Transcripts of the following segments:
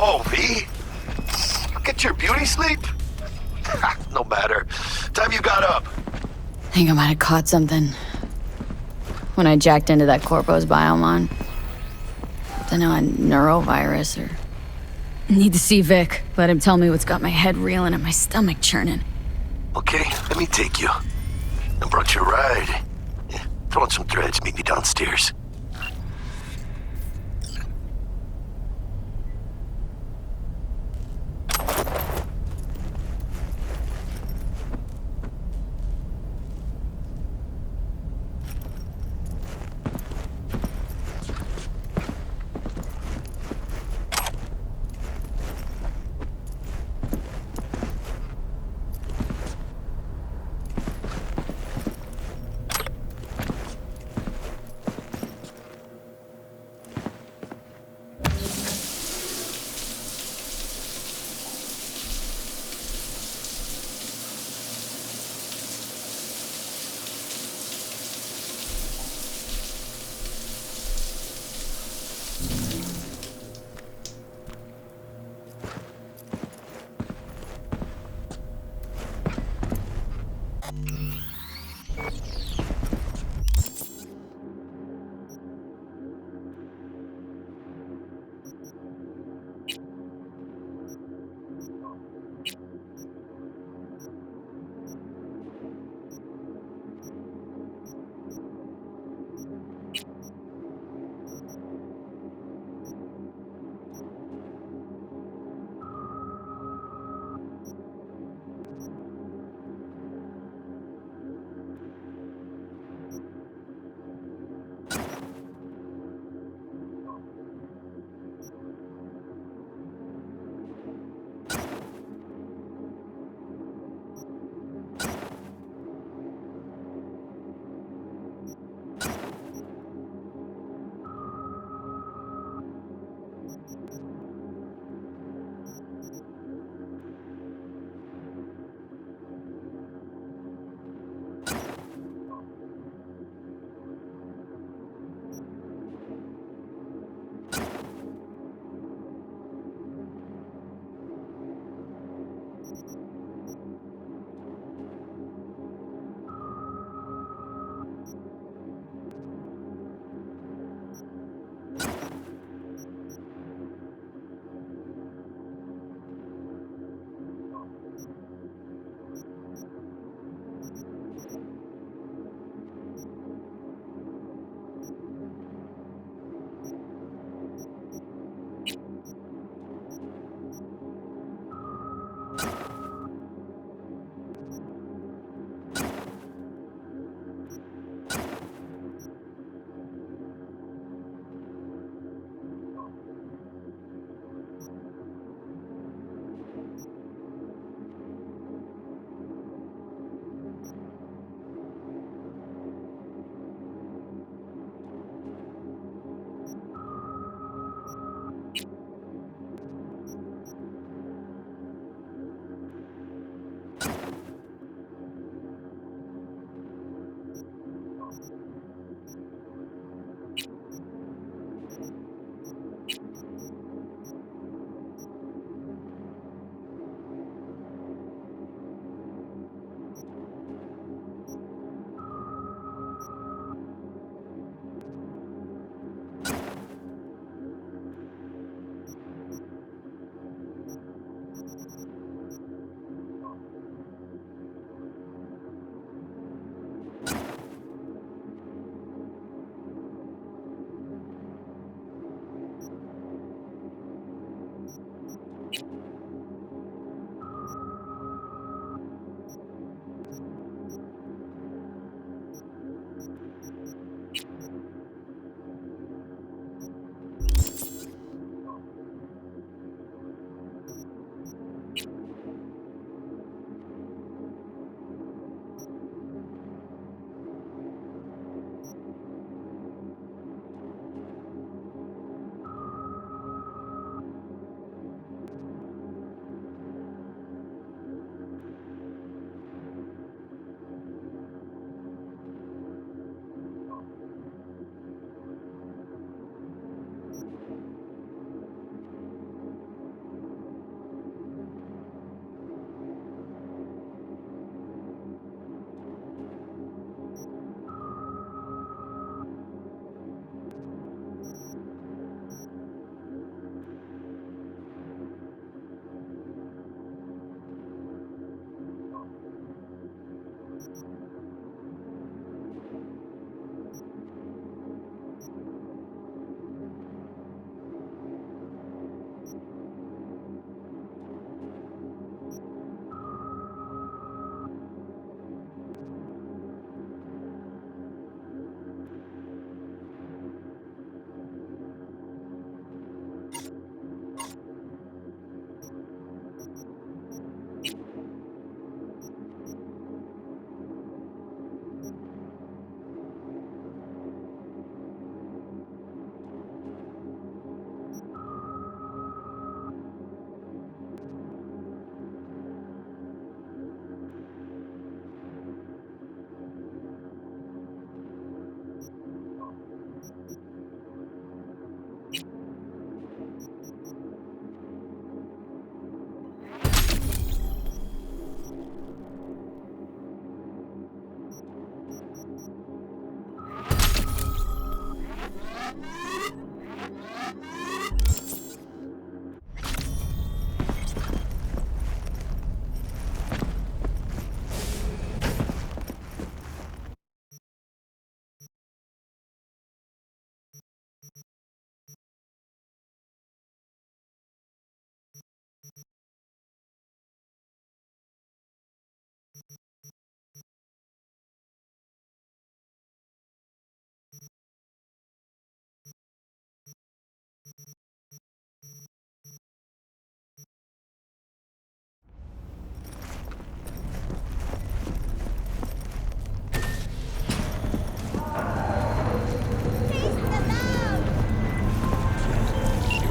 Whoa, V? Get your beauty sleep? No matter. Time you got up. Think I might have caught something when I jacked into that Corpo's biomon. Dunno, a neurovirus or... Need to see Vic. Let him tell me what's got my head reeling and my stomach churning. Okay, let me take you. I brought you a ride. Yeah, throw on some threads, meet me downstairs.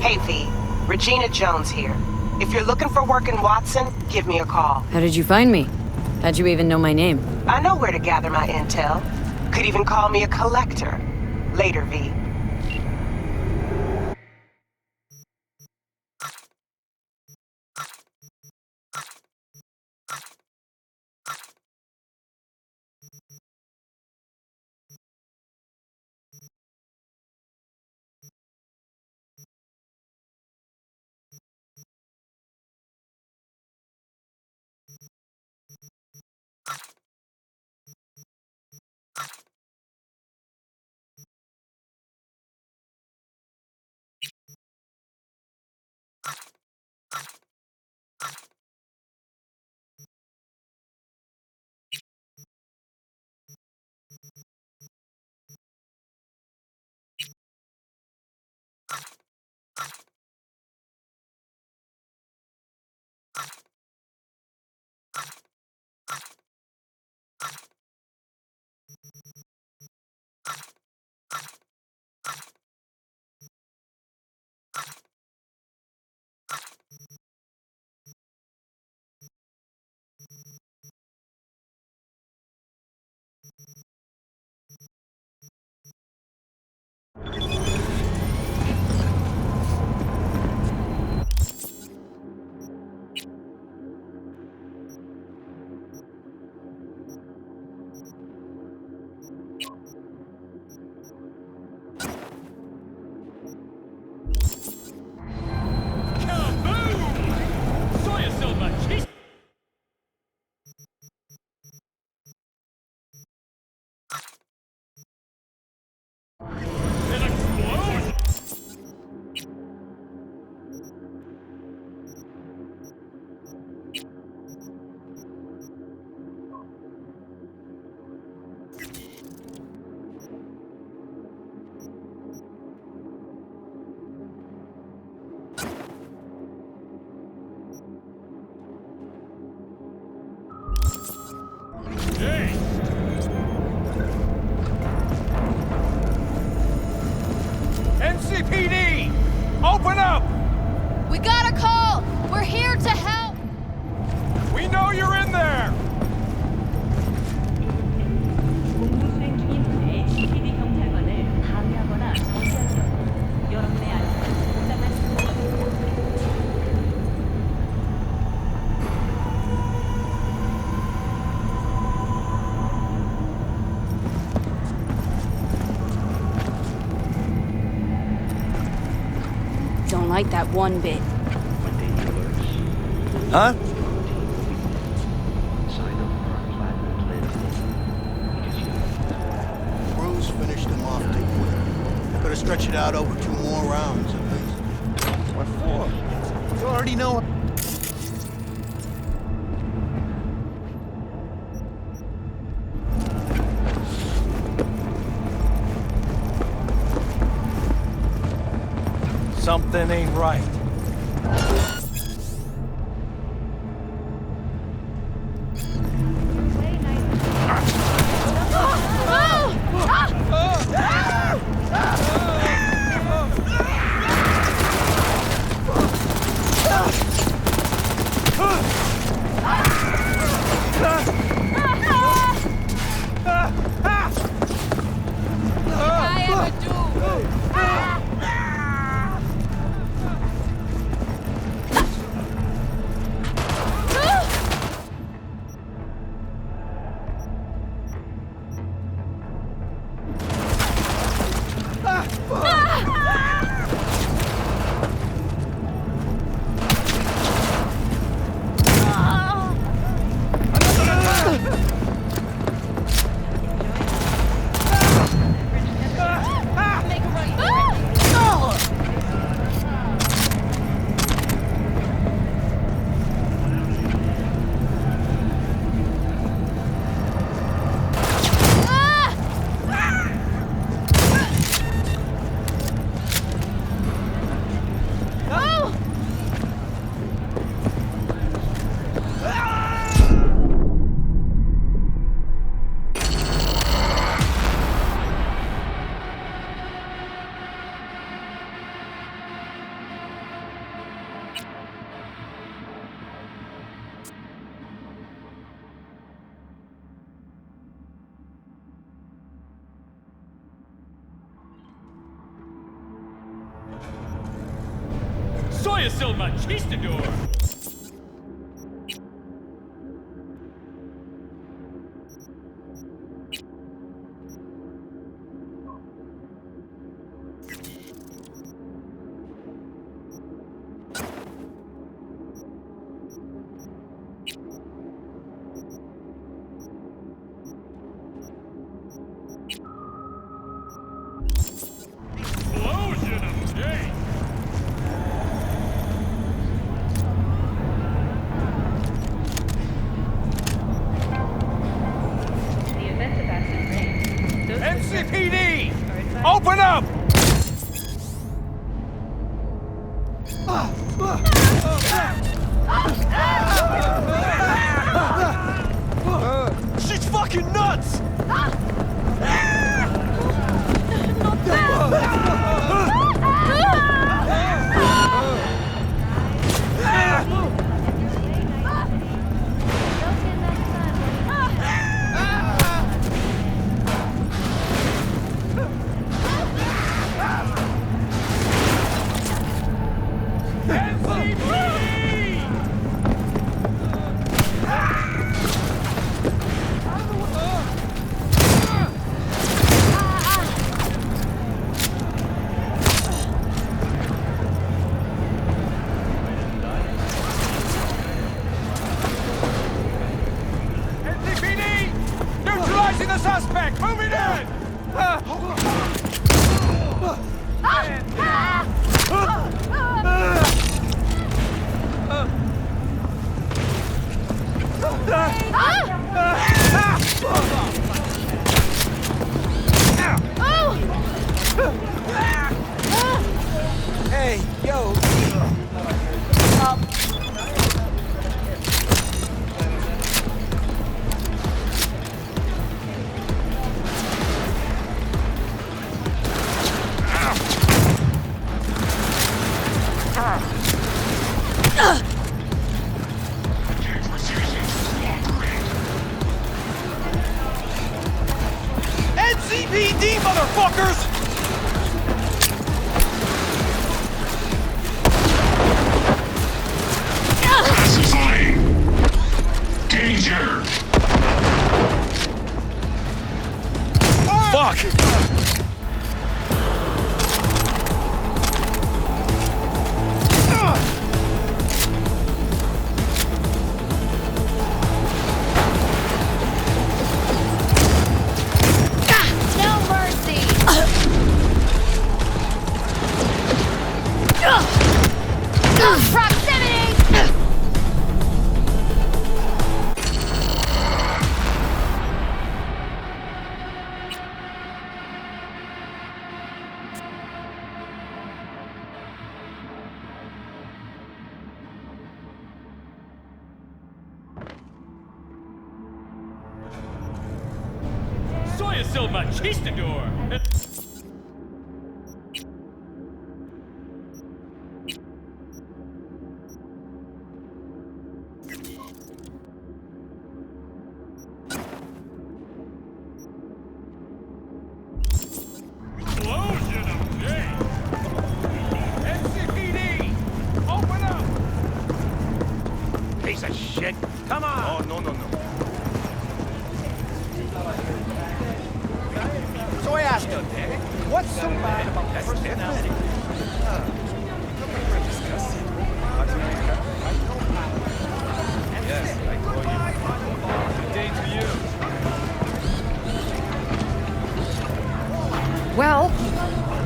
Hey, V. Regina Jones here. If you're looking for work in Watson, give me a call. How did you find me? How'd you even know my name? I know where to gather my intel. Could even call me a collector. Later, V. NCPD! Open up! We got a call! We're here to help! We know you're in there! 공무수행 중인 HPD 경찰관을 방해하거나 정지하는 경우 여러분의 안전은 보장할 수 없습니다. Don't like that one bit. Huh? Bruce finished him off too quick. Could have stretched it out over 2 more rounds at least. What for? You already know. Something ain't right. Soy sil machistador! Explosion of day! The events of acid rain. Those NCPD! are advised- Open up! She's fucking nuts! NCPD! Neutralizing the suspect! Moving in! Hey, yo. NCPD, motherfuckers! Danger! Fuck! No mercy! Proximity! Soy sil machistador! Explosion of day! NCPD! Open up! Piece of shit! Come on! Oh, no, no, no. So I asked him, what's so bad about the personality? Yes, I call you. Good day to you. Well,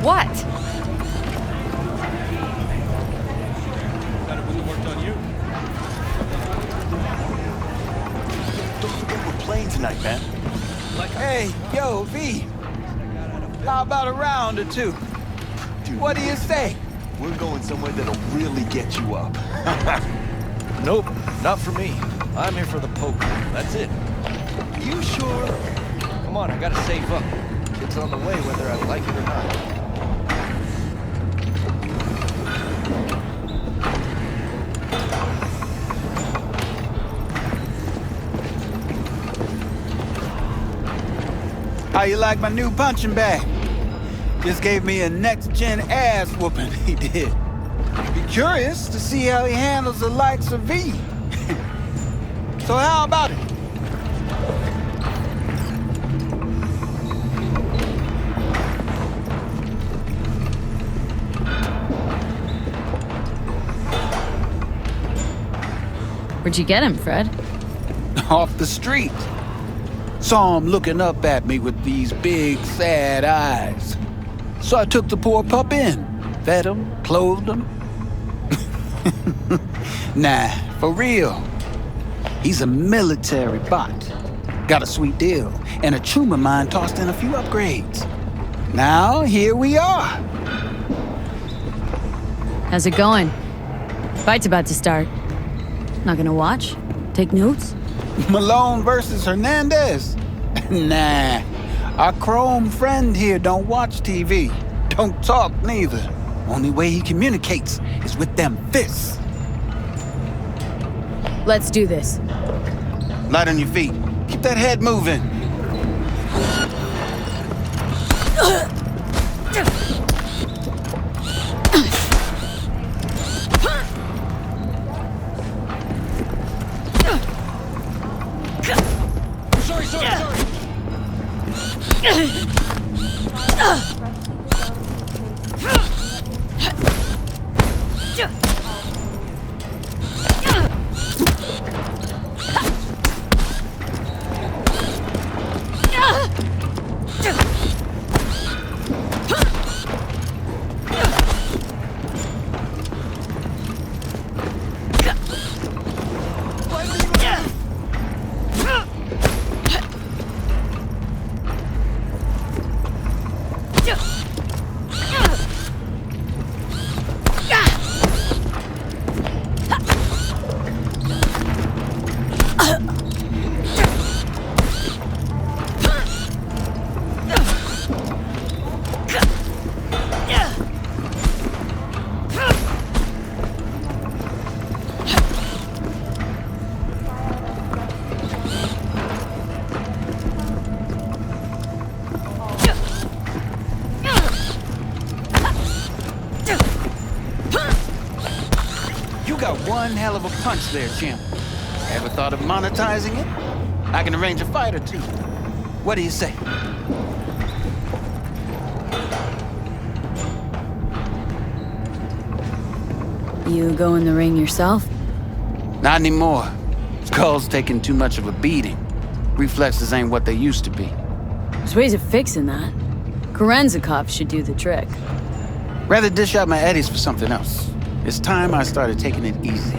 what? Better when the worked on you. Don't forget we're playing tonight, man. Hey, yo, V. How about a round or two? Dude, What do you say? we're going somewhere that'll really get you up. Nope, not for me. I'm here for the poker. That's it. You sure? Come on, I gotta save up. It's on the way whether I like it or not. How you like my new punching bag? Just gave me a next-gen ass whooping, he did. Be curious to see how he handles the likes of V. So how about it? Where'd you get him, Fred? Off the street. Saw him looking up at me with these big, sad eyes. So I took the poor pup in. Fed him, clothed him. Nah, for real. He's a military bot. Got a sweet deal, and a tumor mine tossed in a few upgrades. Now, here we are. How's it going? Fight's about to start. Not gonna watch? Take notes? Malone versus Hernandez? Nah, our chrome friend here don't watch TV. Don't talk neither. Only way he communicates is with them fists. Let's do this. Light on your feet. Keep that head moving. One hell of a punch there, champ. Ever thought of monetizing it? I can arrange a fight or two. What do you say? You go in the ring yourself? Not anymore. Skull's taking too much of a beating. Reflexes ain't what they used to be. There's ways of fixing that. Korenzikov should do the trick. Rather dish out my eddies for something else. It's time I started taking it easy.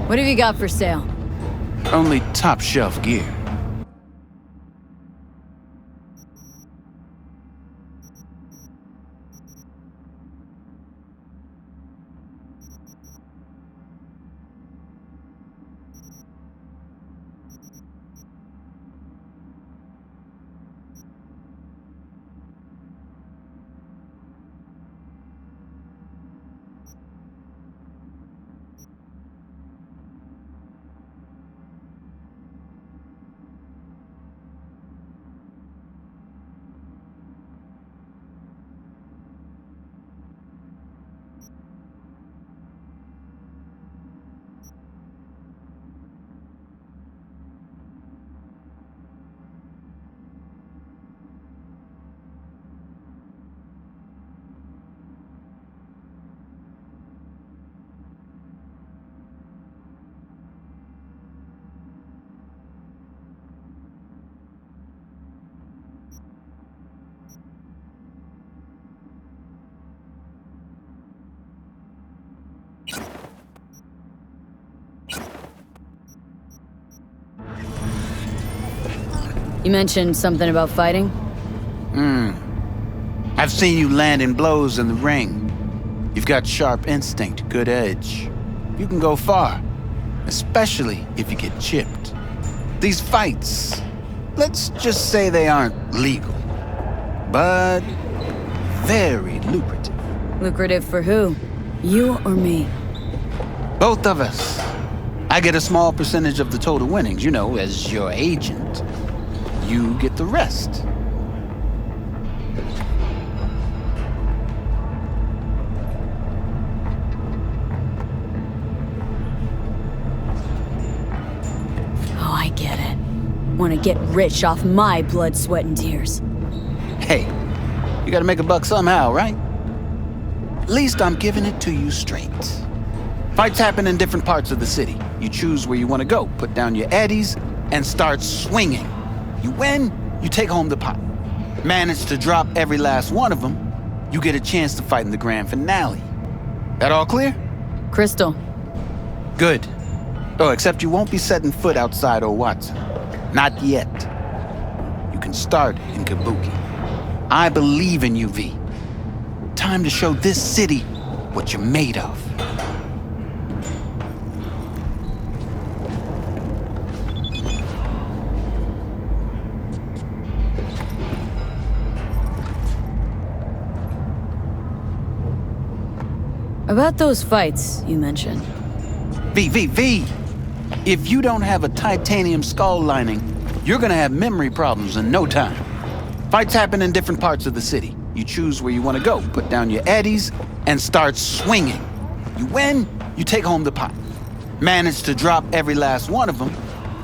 What have you got for sale? Only top shelf gear. You mentioned something about fighting? I've seen you landing blows in the ring. You've got sharp instinct, good edge. You can go far, especially if you get chipped. These fights, let's just say they aren't legal, but very lucrative. Lucrative for who? You or me? Both of us. I get a small percentage of the total winnings, you know, as your agent. You get the rest. Oh, I get it. Want to get rich off my blood, sweat, and tears. Hey, you gotta make a buck somehow, right? At least I'm giving it to you straight. Fights happen in different parts of the city. You choose where you want to go, put down your eddies, and start swinging. You win, you take home the pot. Manage to drop every last one of them, you get a chance to fight in the grand finale. That all clear? Crystal. Good. Oh, except you won't be setting foot outside old Watson. Not yet. You can start in Kabuki. I believe in you, V. Time to show this city what you're made of. About those fights you mentioned. V. If you don't have a titanium skull lining, you're gonna have memory problems in no time. Fights happen in different parts of the city. You choose where you want to go, put down your eddies, and start swinging. You win, you take home the pot. Manage to drop every last one of them,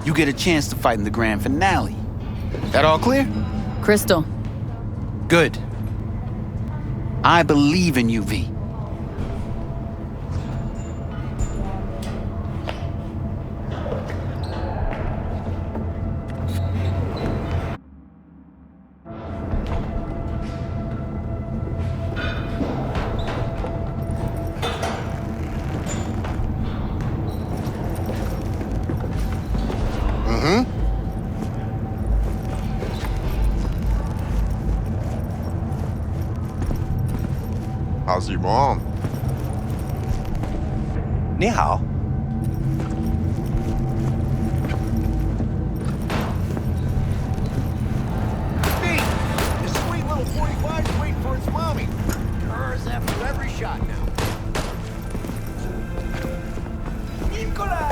you get a chance to fight in the grand finale. That all clear? Crystal. Good. I believe in you, V. How's your mom? 你好。Pete! This sweet little 45's waiting for its mommy. Hers after every shot now. Nicola!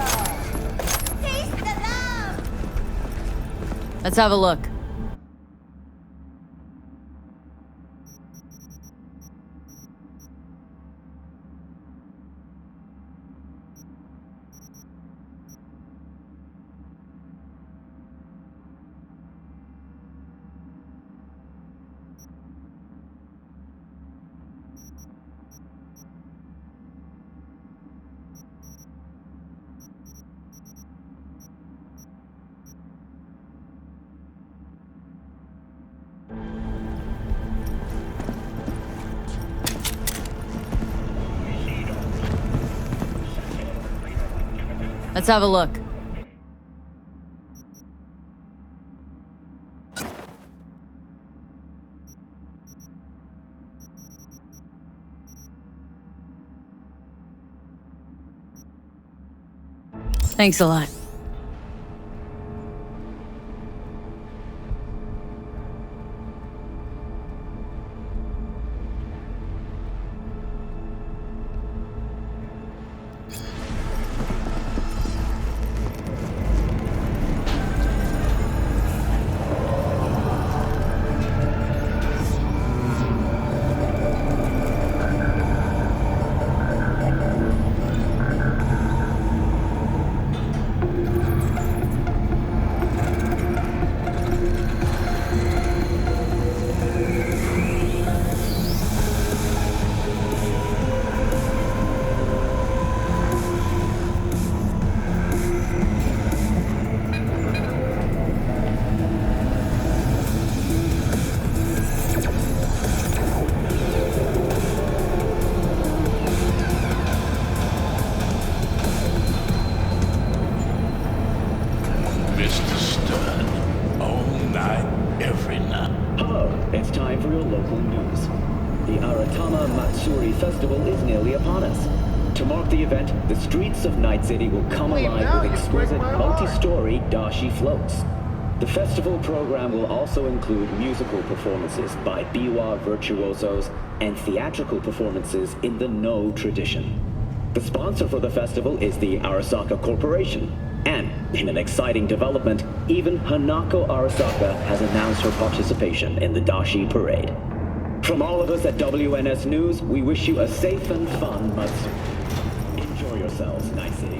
Taste the love! Let's have a look. Let's have a look. Thanks a lot. Mr. Stern, all night, every night. Hello, it's time for your local news. The Aratama Matsuri Festival is nearly upon us. To mark the event, the streets of Night City will come alive with exquisite multi-story dashi floats. The festival program will also include musical performances by biwa virtuosos and theatrical performances in the No tradition. The sponsor for the festival is the Arasaka Corporation. And, in an exciting development, even Hanako Arasaka has announced her participation in the Dashi Parade. From all of us at WNS News, we wish you a safe and fun Matsuri. Enjoy yourselves, Night City.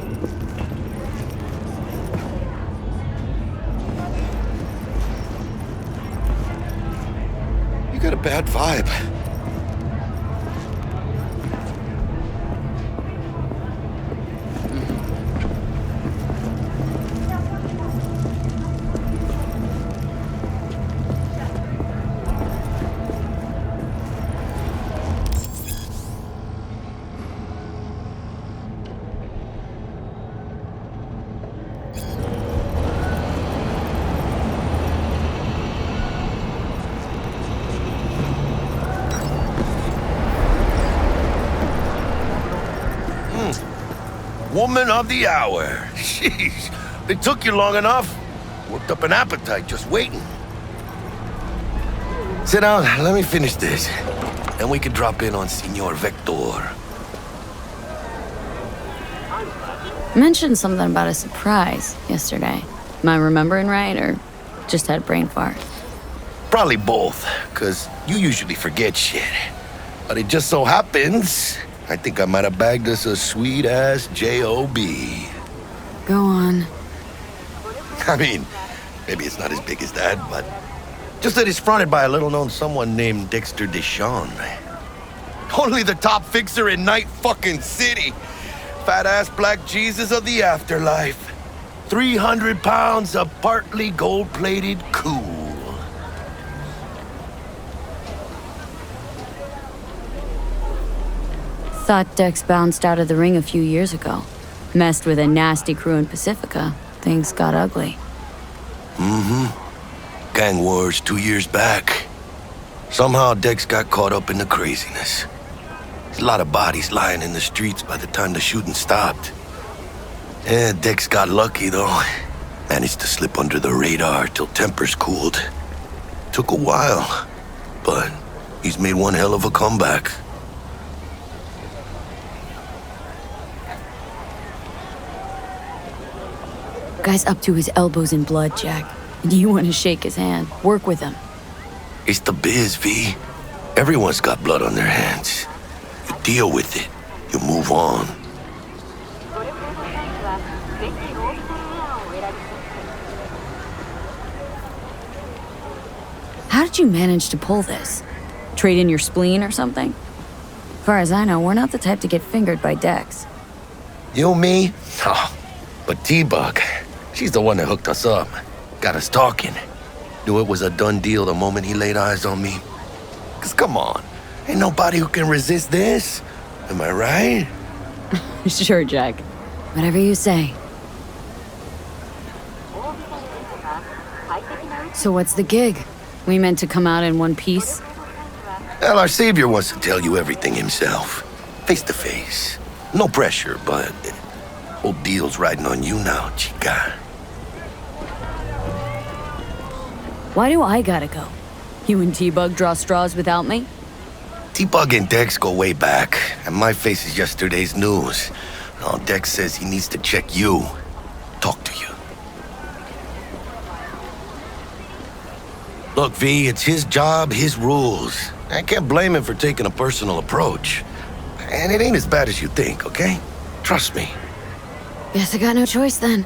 You got a bad vibe. Woman of the hour. Jeez, it took you long enough. Worked up an appetite just waiting. Sit down, let me finish this. Then we can drop in on Senor Vector. Mentioned something about a surprise yesterday. Am I remembering right, or just had a brain fart? Probably both, because you usually forget shit. But it just so happens, I think I might have bagged us a sweet-ass J.O.B. Go on. I mean, maybe it's not as big as that, but just that it's fronted by a little-known someone named Dexter Deshawn. Only the top fixer in Night fucking City. Fat-ass black Jesus of the afterlife. 300 pounds of partly gold-plated cool. Thought Dex bounced out of the ring a few years ago. Messed with a nasty crew in Pacifica. Things got ugly. Mm-hmm. Gang wars 2 years back. Somehow Dex got caught up in the craziness. There's a lot of bodies lying in the streets by the time the shooting stopped. Yeah, Dex got lucky though. Managed to slip under the radar till tempers cooled. Took a while, but he's made one hell of a comeback. Guy's up to his elbows in blood, Jack. And you want to shake his hand, work with him. It's the biz, V. Everyone's got blood on their hands. You deal with it. You move on. How did you manage to pull this? Trade in your spleen or something? As far as I know, we're not the type to get fingered by Dex. You, me? Oh, but T-Bug, she's the one that hooked us up. Got us talking. Knew it was a done deal the moment he laid eyes on me. 'Cause come on, ain't nobody who can resist this. Am I right? Sure, Jack. Whatever you say. So what's the gig? We meant to come out in one piece? Well, our savior wants to tell you everything himself. Face to face. No pressure, but whole deal's riding on you now, chica. Why do I gotta go? You and T-Bug draw straws without me? T-Bug and Dex go way back, and my face is yesterday's news. Now Dex says he needs to check you. Talk to you. Look, V, it's his job, his rules. I can't blame him for taking a personal approach. And it ain't as bad as you think, okay? Trust me. Guess I got no choice then.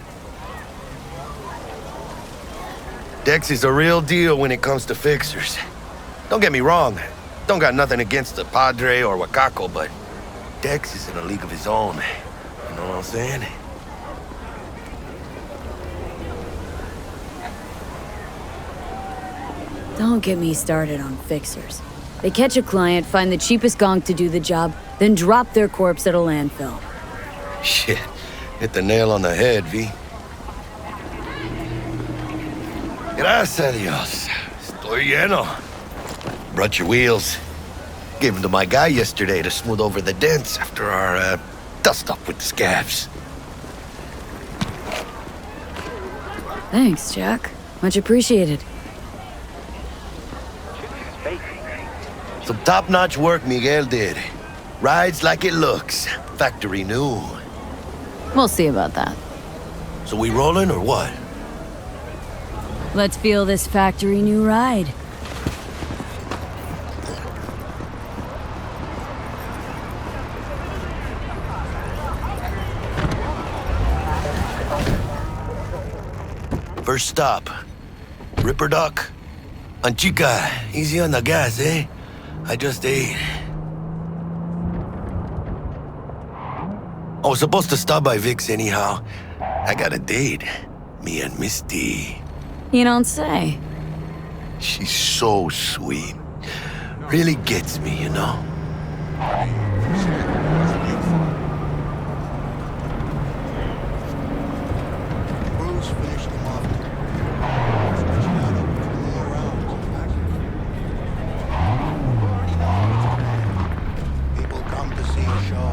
Dex is a real deal when it comes to fixers. Don't get me wrong. Don't got nothing against the Padre or Wakako, but Dex is in a league of his own. You know what I'm saying? Don't get me started on fixers. They catch a client, find the cheapest gonk to do the job, then drop their corpse at a landfill. Shit. Hit the nail on the head, V. Gracias a Dios. Estoy lleno. Brought your wheels. Gave them to my guy yesterday to smooth over the dents after our dust-up with the scabs. Thanks, Jack. Much appreciated. Some top-notch work Miguel did. Rides like it looks. Factory new. We'll see about that. So we rolling or what? Let's feel this factory new ride. First stop. Ripper Duck. Anchica, easy on the gas, eh? I just ate. I was supposed to stop by Vic's anyhow. I got a date. Me and Misty. You don't say. She's so sweet. Really gets me, you know? Bruce finished them off. Stretched it out over 2 more rounds. People come to see a show.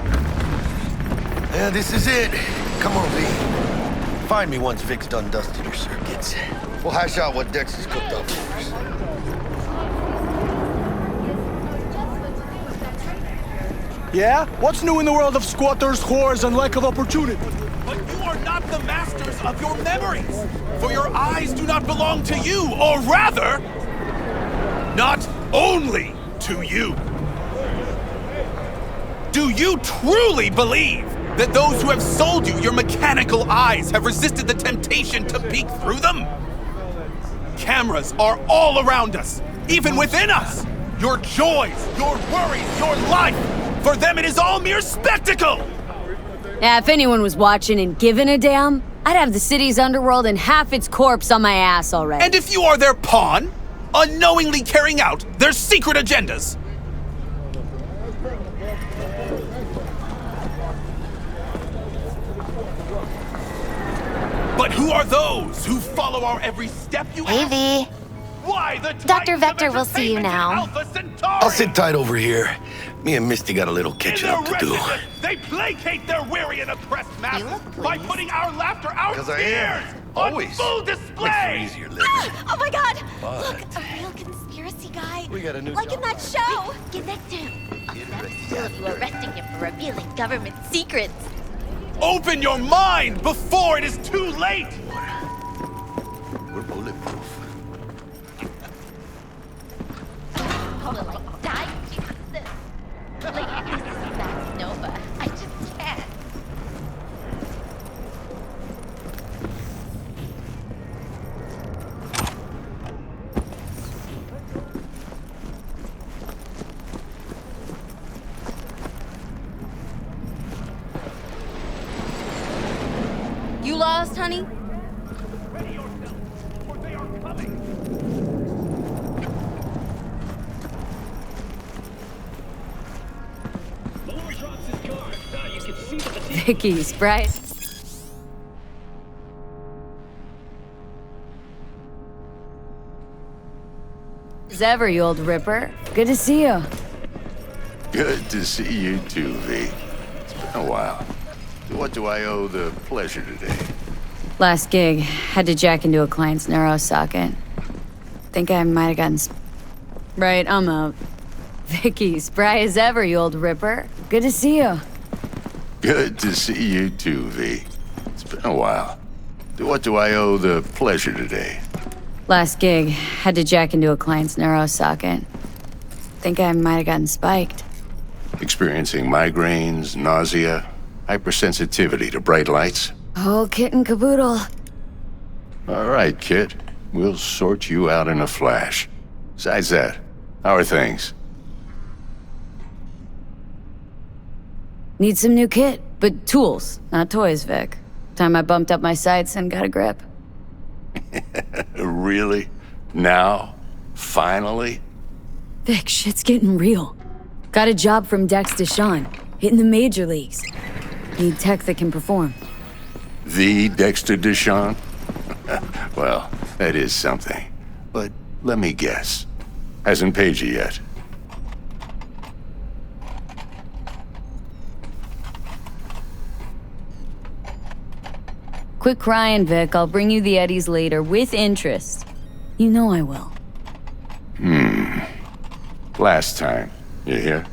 Yeah, this is it. Come on, V. Find me once Vic's done dusted her circuits. We'll hash out what Dex has cooked up for us. Yeah? What's new in the world of squatters, whores, and lack of opportunity? But you are not the masters of your memories. For your eyes do not belong to you, or rather, not only to you. Do you truly believe that those who have sold you your mechanical eyes have resisted the temptation to peek through them? Cameras are all around us, even within us. Your joys, your worries, your life. For them, it is all mere spectacle. Yeah, if anyone was watching and giving a damn, I'd have the city's underworld and half its corpse on my ass already. And if you are their pawn, unknowingly carrying out their secret agendas. But who are those who follow our every step, you Hey, ask? V. Why the Dr. Titans of Vector will see you Entertainment now. and Alpha Centauri? I'll sit tight over here. Me and Misty got a little In catching their up to do. wretchedness, they placate their weary and oppressed masses look by pleased. putting our laughter, our 'Cause I tears, am. on Always. full Makes for display. easier living. Oh my god! But- Look, a real conspiracy guy. We got a new Like job. in that show. Connect him. You arresting him for revealing government secrets. Open your mind before it is too late. We're bulletproof. I will like die to do this. Like, this is Max Nova. I just can't. You lost, honey? Ready yourself, for they are coming. Vicky's, right? As ever, you old ripper. Good to see you. Good to see you too, V. It's been a while. To what do I owe the pleasure today? Last gig, had to jack into a client's neuro socket. Think I might have gotten right, I'm out. Vicky, spry as ever, you old ripper. Good to see you. Good to see you too, V. It's been a while. To what do I owe the pleasure today? Last gig, had to jack into a client's neuro socket. Think I might have gotten spiked. Experiencing migraines, nausea, hypersensitivity to bright lights? Oh, kit and caboodle. All right, kid. We'll sort you out in a flash. Besides that, how are things? Need some new kit, but tools, not toys, Vic. Time I bumped up my sights and got a grip. Really? Now? Finally? Vic, shit's getting real. Got a job from Dex Deshawn, hitting the major leagues. Need tech that can perform. The Dexter Deshawn? Well, that is something. But let me guess. Hasn't paid you yet. Quit crying, Vic. I'll bring you the Eddies later, with interest. You know I will. Last time. You hear?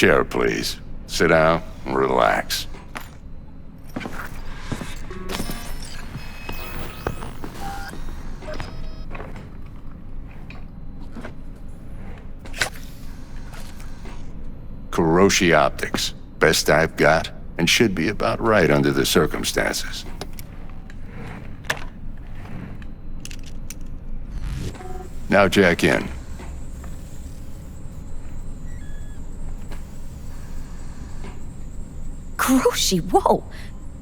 Chair, please. Sit down and relax. Kuroshi Optics. Best I've got, and should be about right under the circumstances. Now jack in. Kuroshi, whoa!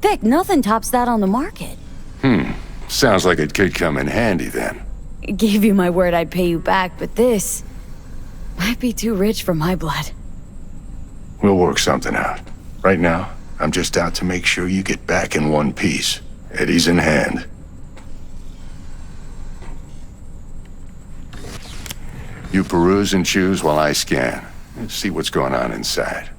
Vic, nothing tops that on the market. Sounds like it could come in handy then. Gave you my word I'd pay you back, but this might be too rich for my blood. We'll work something out. Right now, I'm just out to make sure you get back in one piece. Eddie's in hand. You peruse and choose while I scan. See what's going on inside.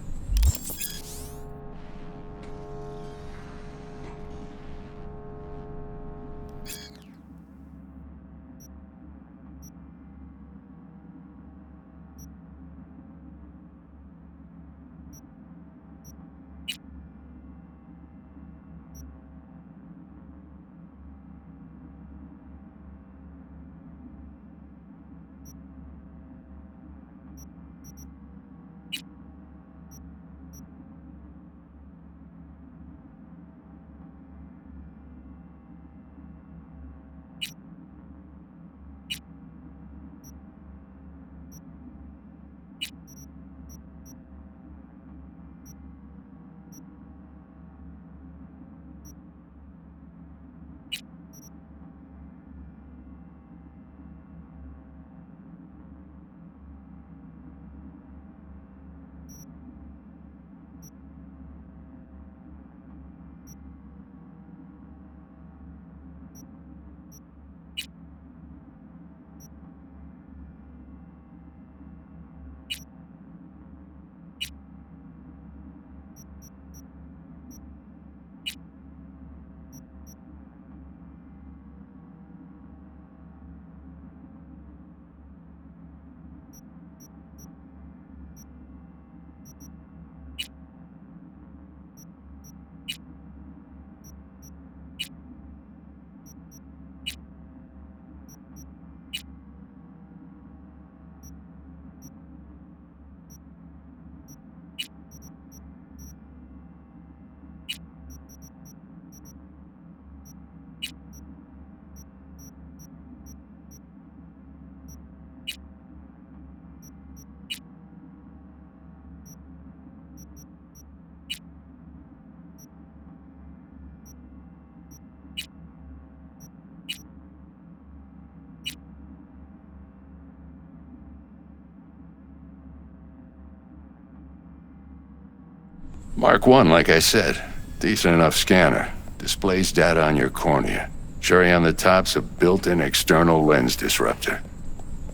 Mark 1, like I said. Decent enough scanner. Displays data on your cornea. Cherry on the top's a built-in external lens disruptor.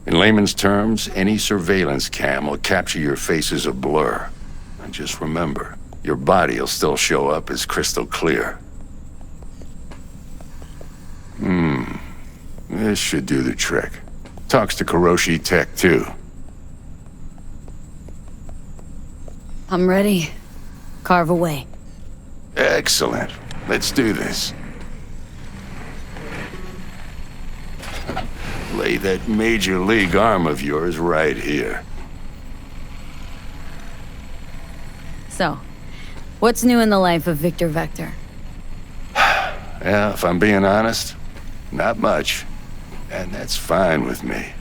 In layman's terms, any surveillance cam will capture your face as a blur. And just remember, your body'll still show up as crystal clear. This should do the trick. Talks to Kuroshi Tech, too. I'm ready. Carve away. Excellent. Let's do this. Lay that major league arm of yours right here. So, what's new in the life of Victor Vector? Yeah, if I'm being honest, not much. And that's fine with me.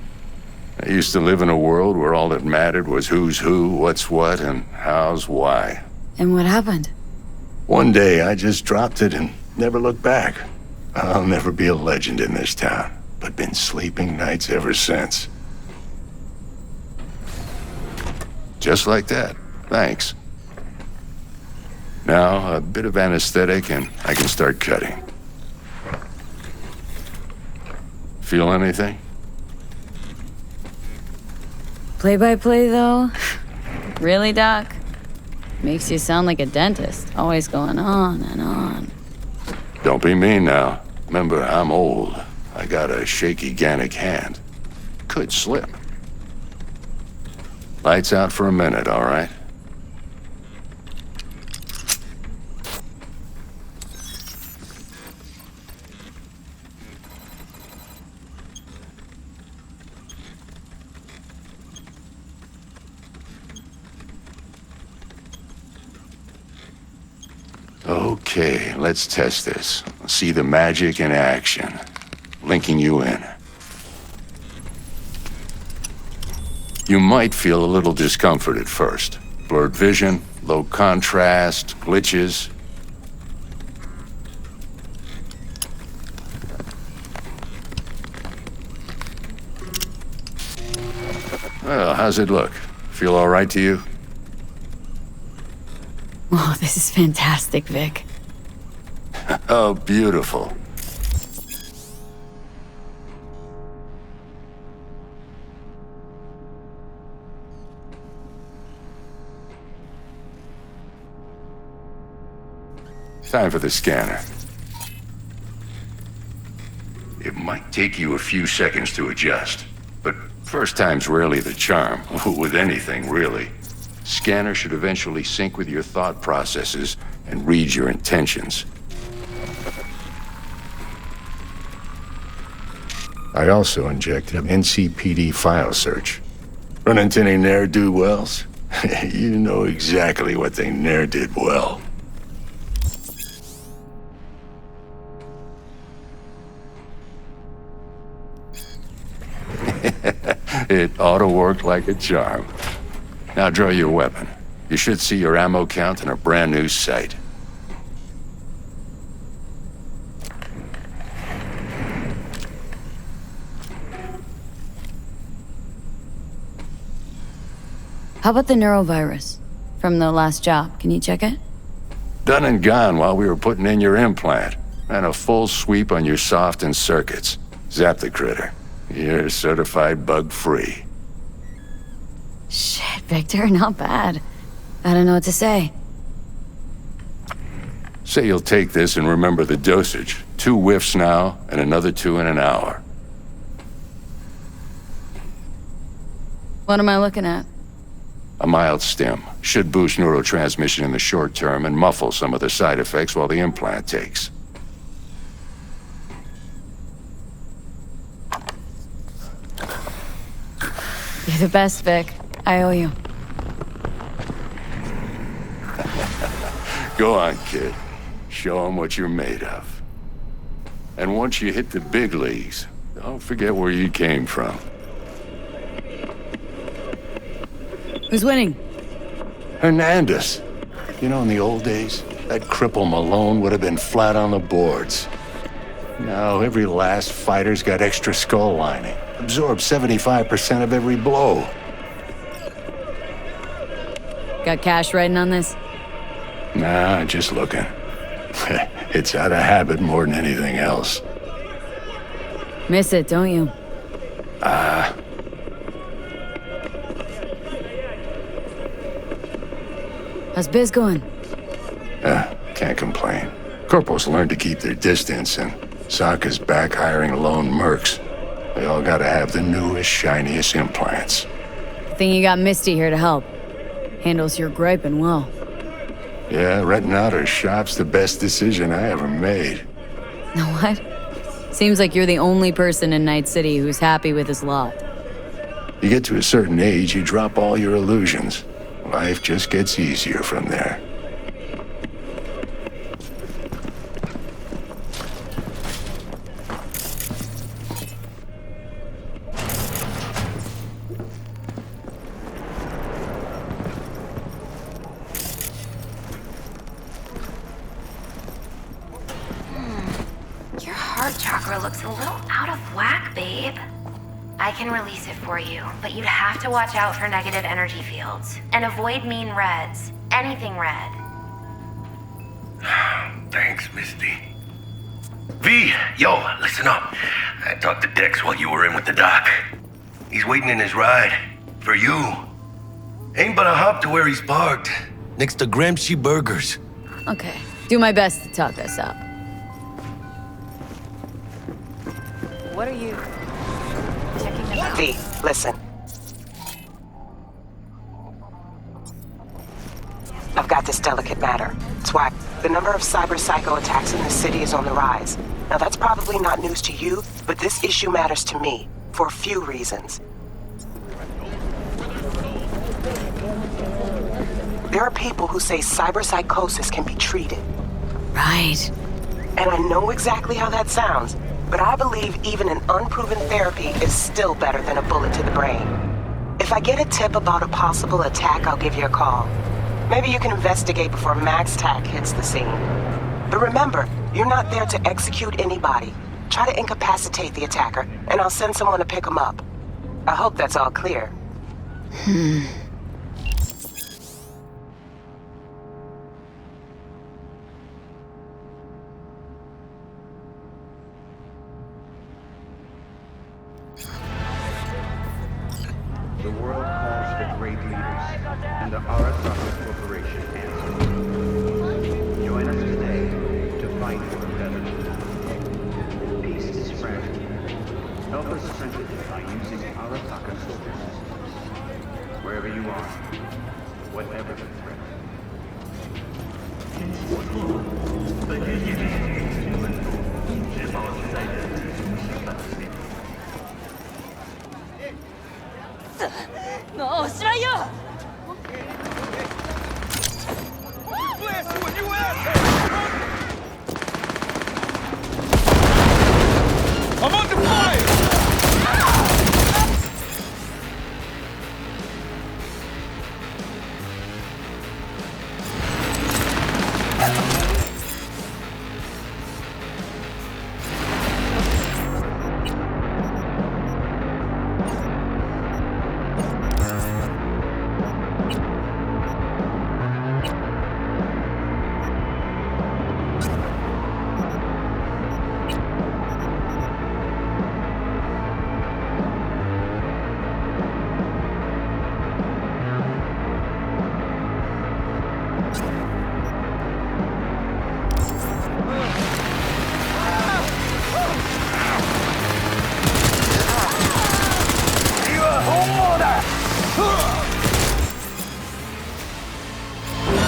I used to live in a world where all that mattered was who's who, what's what, and how's why. And what happened? One day, I just dropped it and never looked back. I'll never be a legend in this town, but been sleeping nights ever since. Just like that. Thanks. Now, a bit of anesthetic and I can start cutting. Feel anything? Play-by-play, though? Really, Doc? Makes you sound like a dentist, always going on and on. Don't be mean now. Remember, I'm old. I got a shaky Gannic hand. Could slip. Lights out for a minute, all right? Okay, let's test this. See the magic in action. Linking you in. You might feel a little discomfort at first. Blurred vision, low contrast, glitches. Well, how's it look? Feel all right to you? Oh, this is fantastic, Vic. Oh, beautiful. Time for the scanner. It might take you a few seconds to adjust, but first time's rarely the charm, with anything, really. Scanner should eventually sync with your thought processes and read your intentions. I also injected an NCPD file search. Run into any ne'er-do-wells? You know exactly what they ne'er did well. It ought to work like a charm. Now draw your weapon. You should see your ammo count in a brand new sight. How about the neurovirus from the last job? Can you check it? Done and gone while we were putting in your implant. And a full sweep on your soft and circuits. Zap the critter. You're certified bug-free. Shit, Victor, not bad. I don't know what to say. Say you'll take this and remember the dosage. 2 whiffs now, and another 2 in an hour. What am I looking at? A mild stim. Should boost neurotransmission in the short term and muffle some of the side effects while the implant takes. You're the best, Vic. I owe you. Go on, kid. Show 'em what you're made of. And once you hit the big leagues, don't forget where you came from. Who's winning? Hernandez. You know, in the old days, that cripple Malone would have been flat on the boards. Now, every last fighter's got extra skull lining. Absorbs 75% of every blow. Got cash writing on this? Nah, just looking. It's out of habit more than anything else. Miss it, don't you? How's biz going? Can't complain. Corporals learn to keep their distance, and Sokka's back hiring lone mercs. They all gotta have the newest, shiniest implants. Good thing you got Misty here to help. Handles your griping well. Yeah, renting out her shop's the best decision I ever made. Know what? Seems like you're the only person in Night City who's happy with his lot. You get to a certain age, you drop all your illusions. Life just gets easier from there. Your heart chakra looks a little out of whack, babe. I can release it for you, but you'd have to watch out for negative energy fields. And avoid mean reds. Anything red. Thanks, Misty. V, yo, listen up. I talked to Dex while you were in with the doc. He's waiting in his ride. For you. Ain't but a hop to where he's parked. Next to Gramsci Burgers. Okay, do my best to talk us up. What are you checking about? V, listen. I've got this delicate matter. Swag, the number of cyber-psycho attacks in the city is on the rise. Now that's probably not news to you, but this issue matters to me, for a few reasons. There are people who say cyberpsychosis can be treated. Right. And I know exactly how that sounds, but I believe even an unproven therapy is still better than a bullet to the brain. If I get a tip about a possible attack, I'll give you a call. Maybe you can investigate before Max Tack hits the scene. But remember, you're not there to execute anybody. Try to incapacitate the attacker, and I'll send someone to pick him up. I hope that's all clear. The world calls for great leaders, and the Arasaka Corporation answers. Join us today to fight for a better world. Peace is fragile. Help us strengthen it by using Arasaka soldiers. Wherever you are, whatever the threat. No, Shiraya! Blast you and you asshole! I'm under fire!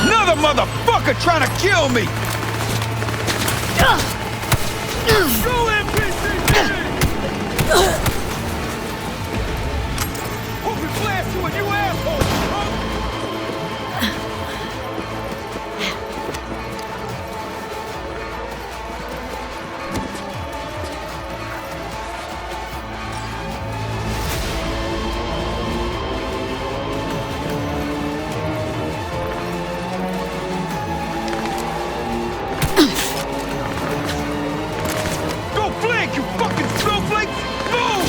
Another motherfucker trying to kill me! Go NPC! Hope we blast you and you asshole! You fucking snowflake! Move!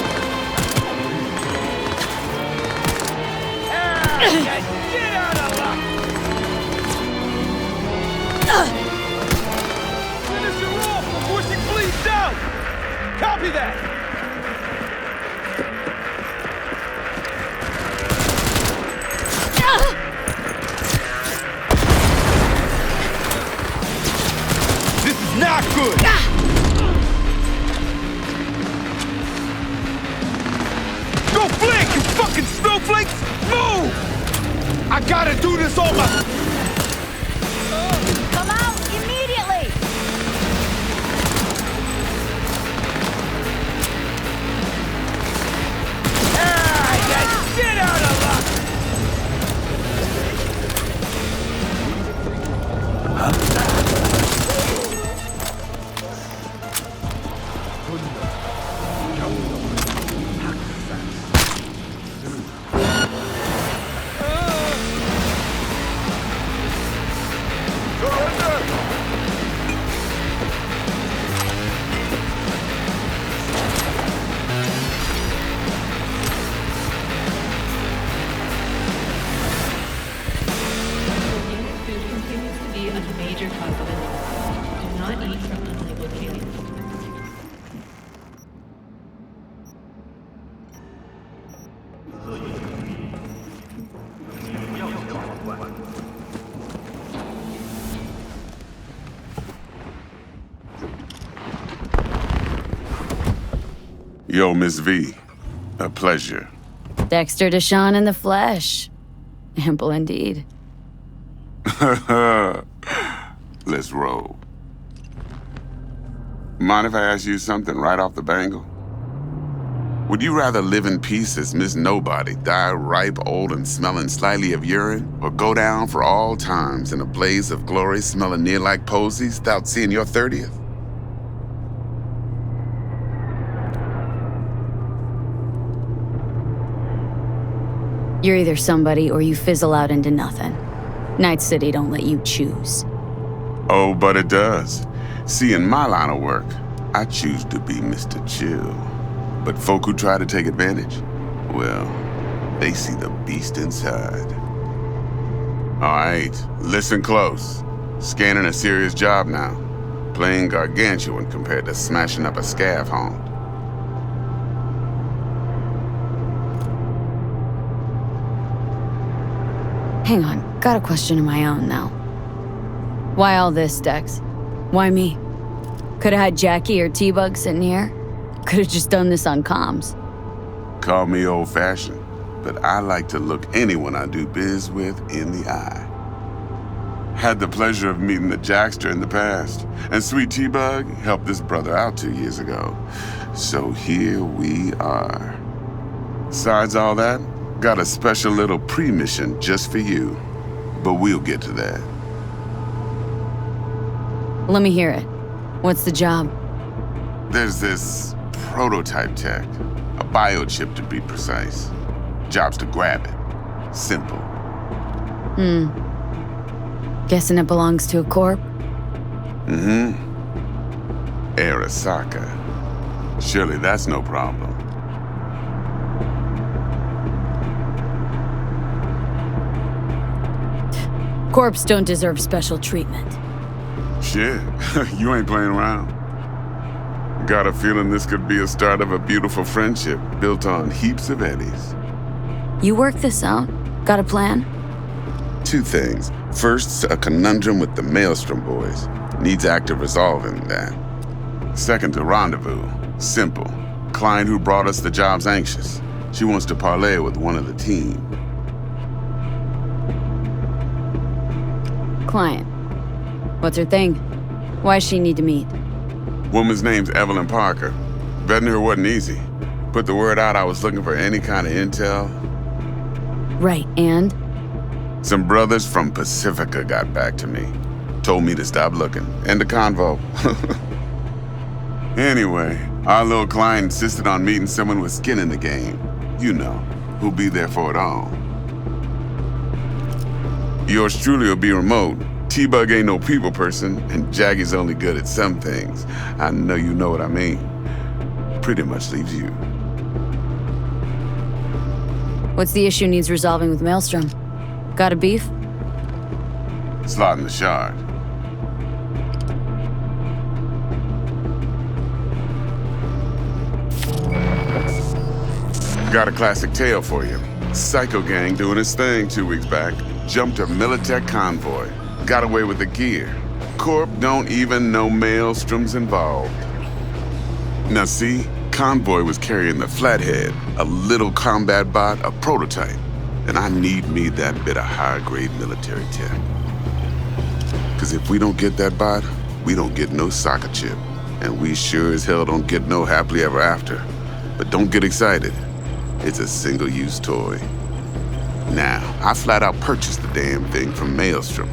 Get out of luck! Finish her off before she bleeds out! Copy that! This is not good! Go flank, you fucking snowflakes! Move! I gotta do this on my... Come out immediately! Get out of luck! Yo, Miss V. A pleasure. Dexter Deshawn in the flesh. Ample indeed. Let's roll. Mind if I ask you something right off the bangle? Would you rather live in peace as Miss Nobody, die ripe, old, and smelling slightly of urine, or go down for all times in a blaze of glory smelling near like posies without seeing your 30th? You're either somebody or you fizzle out into nothing. Night City don't let you choose. Oh, but it does. See, in my line of work, I choose to be Mr. Chill. But folk who try to take advantage, well, they see the beast inside. All right, listen close. Scanning a serious job now. Playing gargantuan compared to smashing up a scav haunt. Hang on, got a question of my own now. Why all this, Dex? Why me? Could've had Jackie or T-Bug sitting here. Could've just done this on comms. Call me old-fashioned, but I like to look anyone I do biz with in the eye. Had the pleasure of meeting the Jackster in the past, and Sweet T-Bug helped this brother out 2 years ago. So here we are. Besides all that, got a special little pre-mission just for you, but we'll get to that. Let me hear it. What's the job? There's this prototype tech, a biochip to be precise. Job's to grab it. Simple. Guessing it belongs to a corp? Mm-hmm. Arasaka. Surely that's no problem. Corps don't deserve special treatment. Shit, you ain't playing around. Got a feeling this could be a start of a beautiful friendship built on heaps of eddies. You work this out? Got a plan? 2 things. First, a conundrum with the Maelstrom boys. Needs active resolving that. Second, a rendezvous. Simple. Client who brought us the job's anxious. She wants to parlay with one of the team. Client. What's her thing? Why does she need to meet? Woman's name's Evelyn Parker. Vetting her wasn't easy. Put the word out I was looking for any kind of intel. Right, and? Some brothers from Pacifica got back to me. Told me to stop looking. End of convo. Anyway, our little client insisted on meeting someone with skin in the game. You know, who'll be there for it all. Yours truly will be remote. T-Bug ain't no people person, and Jaggy's only good at some things. I know you know what I mean. Pretty much leaves you. What's the issue needs resolving with Maelstrom? Got a beef? Slotting the shard. Got a classic tale for you. Psycho gang doing his thing 2 weeks back. Jumped a Militech convoy. Got away with the gear. Corp don't even know Maelstrom's involved. Now see, convoy was carrying the Flathead, a little combat bot, a prototype. And I need me that bit of high-grade military tech. Cause if we don't get that bot, we don't get no soccer chip. And we sure as hell don't get no happily ever after. But don't get excited. It's a single-use toy. Now, I flat out purchased the damn thing from Maelstrom.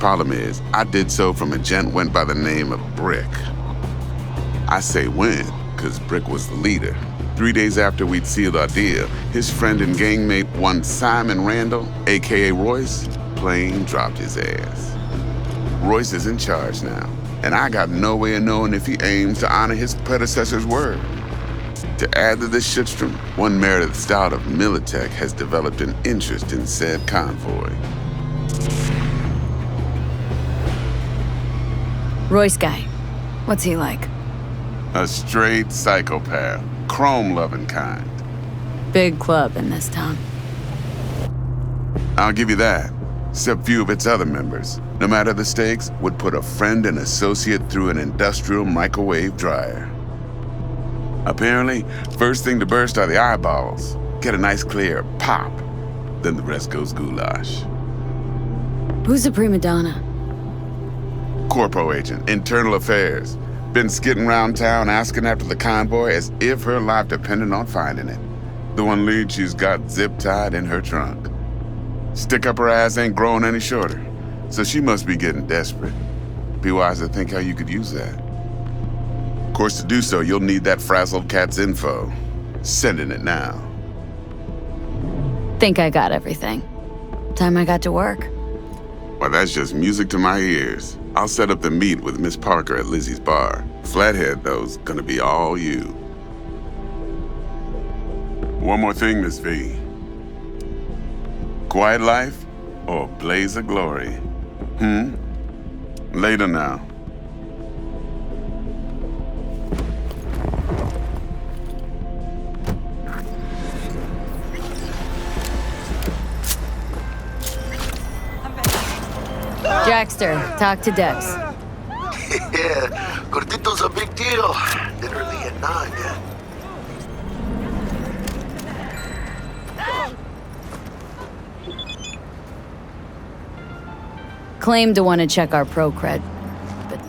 Problem is, I did so from a gent went by the name of Brick. I say when, cause Brick was the leader. 3 days after we'd sealed our deal, his friend and gangmate, one Simon Randall, aka Royce, plain dropped his ass. Royce is in charge now, and I got no way of knowing if he aims to honor his predecessor's word. To add to this shitstorm, one Meredith Stout of Militech has developed an interest in said convoy. Royce guy. What's he like? A straight psychopath, chrome-loving kind. Big club in this town. I'll give you that. Except few of its other members, no matter the stakes, would put a friend and associate through an industrial microwave dryer. Apparently, first thing to burst are the eyeballs. Get a nice clear pop. Then the rest goes goulash. Who's the prima donna? Corpo agent, internal affairs. Been skidding around town asking after the convoy as if her life depended on finding it. The one lead she's got zip-tied in her trunk. Stick up her ass ain't growing any shorter, so she must be getting desperate. Be wise to think how you could use that. Of course, to do so, you'll need that frazzled cat's info. Sending it now. Think I got everything. Time I got to work. Well, that's just music to my ears. I'll set up the meet with Miss Parker at Lizzie's bar. Flathead, though's gonna be all you. One more thing, Miss V. Quiet life or blaze of glory? Later now. Jackster, talk to Dex. Yeah, Cortito's a big deal. Literally a nine, yeah. Claimed to want to check our pro cred, but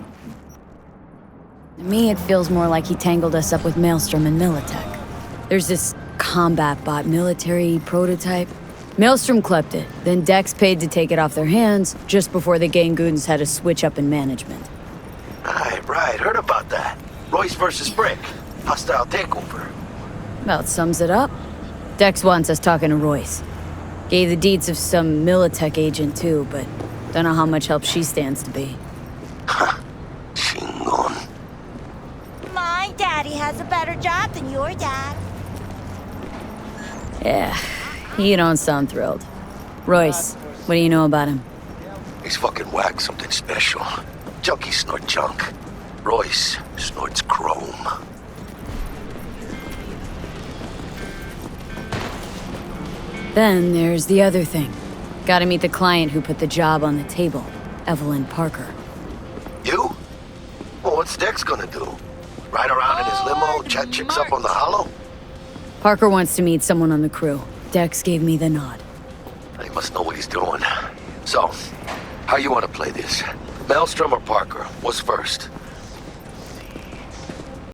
to me it feels more like he tangled us up with Maelstrom and Militech. There's this combat bot military prototype. Maelstrom clept it, then Dex paid to take it off their hands just before the Gangoons had a switch up in management. Right, heard about that. Royce versus Brick. Hostile takeover. About sums it up. Dex wants us talking to Royce. Gave the deeds of some Militech agent too, but don't know how much help she stands to be. Chingon. My daddy has a better job than your dad. Yeah, you don't sound thrilled. Royce, what do you know about him? He's fucking whack, something special. Junkies snort junk. Royce snorts chrome. Then there's the other thing. Gotta meet the client who put the job on the table, Evelyn Parker. You? Well, what's Dex gonna do? Ride around in his limo, chat chicks up on the hollow? Parker wants to meet someone on the crew. Dex gave me the nod. He must know what he's doing. So, how you want to play this? Maelstrom or Parker? What's first?